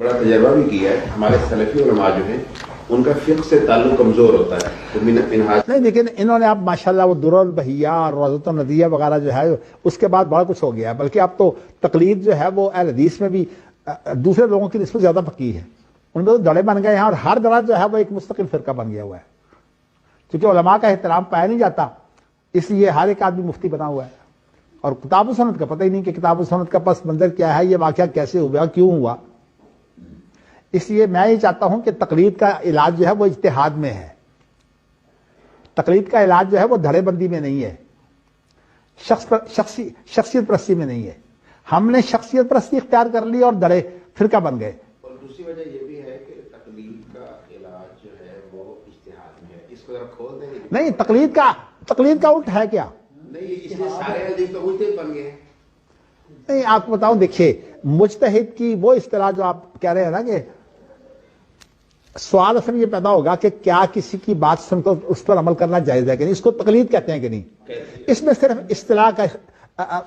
بڑا تجربہ بھی کیا ہے ہمارے سلفی علماء جو ہیں ان کا فقہ سے تعلق کمزور ہوتا ہے تو منہاج نہیں، لیکن انہوں نے اب ماشاءاللہ وہ درر البہیہ اور روضۃ الندیہ وغیرہ جو ہے اس کے بعد بڑا کچھ ہو گیا ہے، بلکہ اب تو تقلید جو ہے وہ اہل حدیث میں بھی دوسرے لوگوں کی نسبت زیادہ پکی ہے، ان میں تو دڑے بن گئے ہیں اور ہر دڑا جو ہے وہ ایک مستقل فرقہ بن گیا ہوا ہے، کیونکہ علماء کا احترام پایا نہیں جاتا، اس لیے ہر ایک آدمی مفتی بنا ہوا ہے اور کتاب و سنت کا پتہ ہی نہیں کہ کتاب و سنت کا پس منظر کیا ہے، یہ واقعہ کیسے ہوا، کیوں ہوا۔ اس لیے میں یہ چاہتا ہوں کہ تقلید کا علاج جو ہے وہ اجتہاد میں ہے، تقلید کا علاج جو ہے وہ دھڑے بندی میں نہیں ہے، شخصیت پرستی میں نہیں ہے۔ ہم نے شخصیت پرستی اختیار کر لی اور دھڑے فرقہ بن گئے۔ اور دوسری وجہ یہ بھی ہے کہ تقلید کا علاج جو ہے وہ اجتہاد میں ہے، اس کو ذرا کھول دیں گے؟ نہیں، تقلید کا الٹ ہے کیا؟ نہیں، اس لیے سارے حدیث تو مجتہد بن گئے ہیں۔ نہیں، آپ کو بتاؤں، دیکھیے مجتہد کی وہ اصطلاح جو آپ کہہ رہے ہیں نا، کہ سوال اصل یہ پیدا ہوگا کہ کیا کسی کی بات سن کر اس پر عمل کرنا جائز ہے کہ نہیں، اس کو تقلید کہتے ہیں کہ نہیں، اس میں صرف اصطلاح کا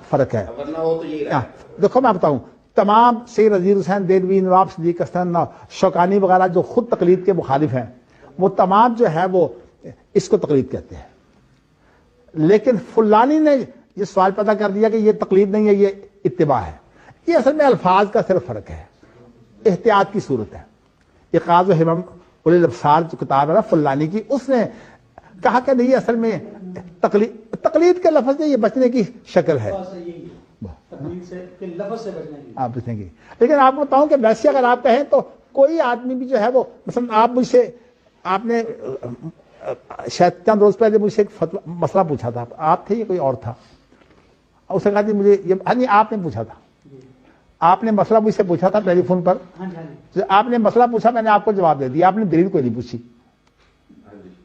فرق ہے۔ ورنہ وہ تو یہی رہا ہے۔ دیکھو میں بتاؤں، تمام سید عزیز حسین دہلوی، نواب صدیق حسن، شوکانی وغیرہ جو خود تقلید کے مخالف ہیں، وہ تمام جو ہے وہ اس کو تقلید کہتے ہیں، لیکن فلانی نے یہ سوال پیدا کر دیا کہ یہ تقلید نہیں ہے، یہ اتباع ہے۔ یہ اصل میں الفاظ کا صرف فرق ہے، احتیاط کی صورت ہے۔ اقاض و ہمم اولی الابصار جو کتاب ہے نا فلانی کی، اس نے کہا کہ نہیں، اصل میں تقلید کے لفظ سے یہ بچنے کی شکل ہے، آپ بچنے کی۔ لیکن آپ کو بتاؤں کہ ویسے اگر آپ کہیں تو کوئی آدمی بھی جو ہے وہ، مثلا آپ مجھ سے، آپ نے شاید چند روز پہلے مجھ سے ایک مسئلہ پوچھا تھا، آپ تھے یا کوئی اور تھا، اس نے کہا جی مجھے یہ، آپ نے پوچھا تھا، آپ نے مسئلہ مجھ سے پوچھا تھا ٹیلی فون پر، آپ نے مسئلہ پوچھا، میں نے آپ کو جواب دے دیا، آپ نے دلیل کوئی نہیں پوچھی،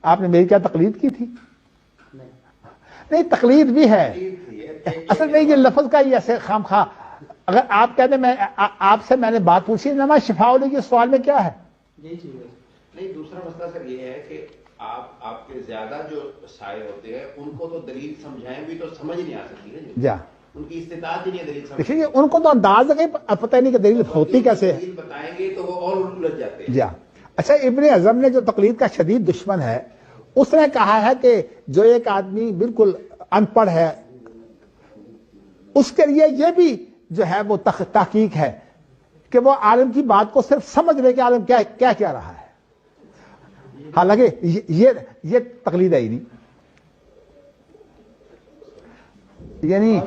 آپ نے میری کیا تقلید کی تھی؟ نہیں، تقلید بھی ہے اصل میں، یہ لفظ کا ہی ایسے خام خواہ، اگر آپ کہتے ہیں میں آپ سے میں نے بات پوچھی، نما شفا علی کے سوال میں کیا ہے؟ نہیں، دوسرا مسئلہ سر یہ ہے کہ آپ کے زیادہ جو سائے ہوتے ہیں ان کو تو دلیل سمجھائیں بھی تو سمجھ نہیں آ سکتی ہے جی، ان کی استطاعت ہی نہیں ہے دلیل سمجھنے دیکھیے ان کو تو انداز ہے، پتہ ہی نہیں کہ دلیل ہوتی کیسے ہے، دلیل بتائیں گے تو وہ اور الجھ جاتے ہیں۔ جی۔ اچھا، ابن حزم نے جو تقلید کا شدید دشمن ہے، اس نے کہا ہے کہ جو ایک آدمی بالکل ان پڑھ ہے، اس کے لیے یہ بھی جو ہے وہ تحقیق ہے کہ وہ عالم کی بات کو صرف سمجھ لے کہ عالم کیا کیا رہا ہے، حالانکہ یہ تقلید ہے ہی نہیں، یعنی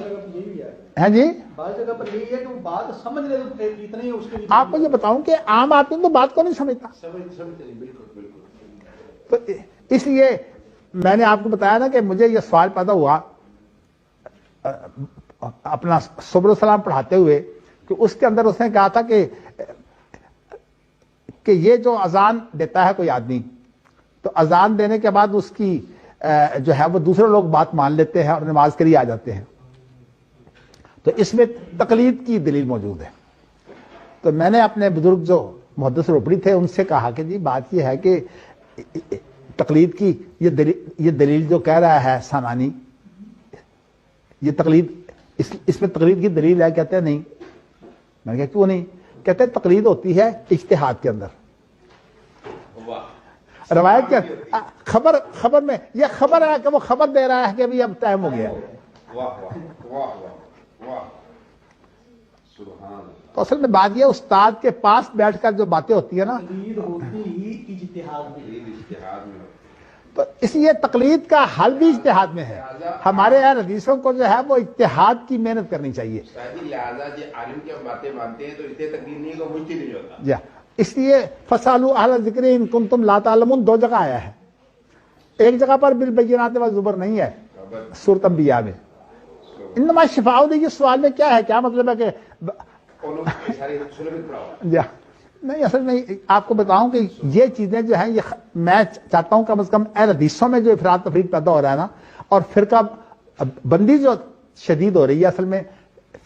ہاں جی، آپ کو یہ بتاؤں کہ عام آدمی تو بات کو نہیں سمجھتا، تو اس لیے میں نے آپ کو بتایا نا کہ مجھے یہ سوال پیدا ہوا اپنا صبر السلام پڑھاتے ہوئے، کہ اس کے اندر اس نے کہا تھا کہ یہ جو اذان دیتا ہے کوئی آدمی، تو اذان دینے کے بعد اس کی جو ہے وہ دوسرے لوگ بات مان لیتے ہیں اور نماز کے لیے آ جاتے ہیں، تو اس میں تقلید کی دلیل موجود ہے۔ تو میں نے اپنے بزرگ جو محدث روپڑی تھے ان سے کہا کہ جی بات یہ ہے کہ تقلید کی یہ دلیل جو کہہ رہا ہے سامانی، یہ تقلید، اس میں تقلید کی دلیل ہے؟ کہتے ہیں نہیں۔ میں نے کہا کیوں نہیں؟ کہتے ہیں تقلید ہوتی ہے اجتہاد کے اندر، روایت کے خبر میں، یہ خبر ہے کہ وہ خبر دے رہا ہے کہ ابھی اب ٹائم ہو گیا، تو اصل میں بات یہ استاد کے پاس بیٹھ کر جو باتیں ہوتی ہیں نا، تو اس لیے تقلید کا حل بھی اجتہاد میں ہے۔ ہمارے اہل حدیثوں کو جو ہے وہ اجتہاد کی محنت کرنی چاہیے، لہٰذا جو عالم کی باتیں مانتے ہیں تو اسے تقلید نہیں کو مجتہد نہیں ہوتا۔ جی، اس لیے فَاسْأَلُوا أَهْلَ الذِّكْرِ إِن كُنتُمْ لَا تَعْلَمُونَ دو جگہ آیا ہے، ایک جگہ پر بالبینات والزبر نہیں ہے، سورۃ انبیاء میں۔ انما الشفاء یہ سوال میں کیا ہے، کیا مطلب ہے کہ نہیں، اصل میں آپ کو بتاؤں کہ یہ چیزیں جو ہیں، یہ میں چاہتا ہوں کم از کم اہل حدیثوں میں جو افراد تفریق پیدا ہو رہا ہے نا، اور فرقہ بندی جو شدید ہو رہی ہے، اصل میں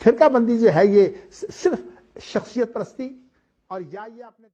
فرقہ بندی جو ہے یہ صرف شخصیت پرستی اور یا یہ اپنے